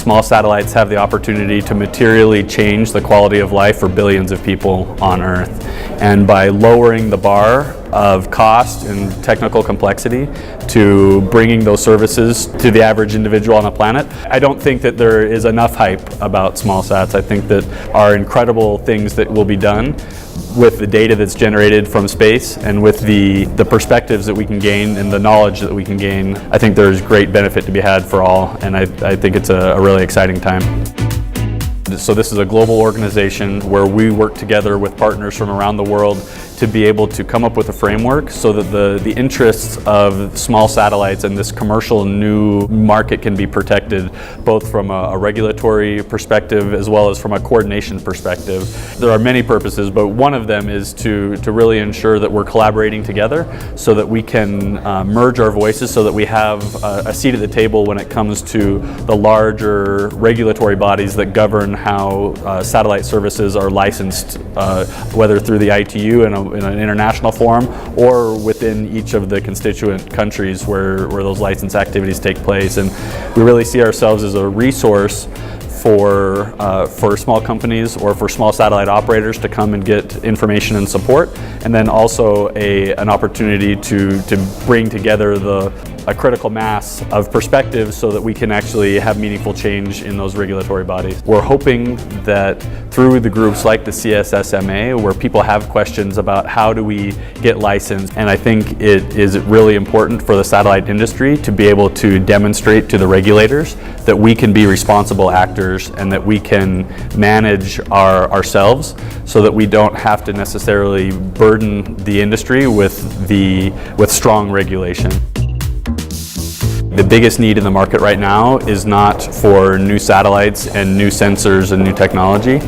small satellites have the opportunity to materially change the quality of life for billions of people on Earth. And by lowering the bar of cost and technical complexity to bringing those services to the average individual on the planet, I don't think that there is enough hype about SMALLSATs. I think that are incredible things that will be done with the data that's generated from space and with the perspectives that we can gain and the knowledge that we can gain. I think there's great benefit to be had for all, and I think it's a really exciting time. So this is a global organization where we work together with partners from around the world to be able to come up with a framework so that the interests of small satellites and this commercial new market can be protected, both from a regulatory perspective as well as from a coordination perspective. There are many purposes, but one of them is to really ensure that we're collaborating together so that we can merge our voices so that we have a seat at the table when it comes to the larger regulatory bodies that govern how satellite services are licensed, whether through the ITU in an international forum or within each of the constituent countries where those license activities take place. And we really see ourselves as a resource for small companies or for small satellite operators to come and get information and support, and then also an opportunity to bring together a critical mass of perspectives so that we can actually have meaningful change in those regulatory bodies. We're hoping that through the groups like the CSSMA, where people have questions about how do we get licensed, and I think it is really important for the satellite industry to be able to demonstrate to the regulators that we can be responsible actors and that we can manage ourselves so that we don't have to necessarily burden the industry with strong regulation. The biggest need in the market right now is not for new satellites and new sensors and new technology.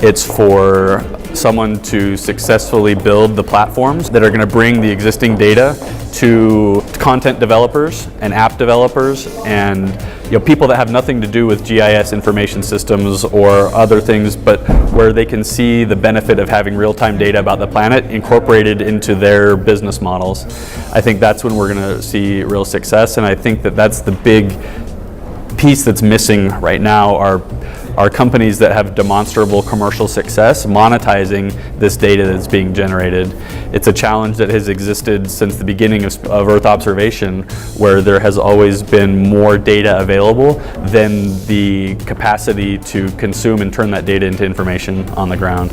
It's for someone to successfully build the platforms that are going to bring the existing data to content developers and app developers and people that have nothing to do with GIS information systems or other things, but where they can see the benefit of having real-time data about the planet incorporated into their business models. I think that's when we're going to see real success, and I think that that's the big piece that's missing right now are companies that have demonstrable commercial success monetizing this data that's being generated. It's a challenge that has existed since the beginning of Earth observation, where there has always been more data available than the capacity to consume and turn that data into information on the ground.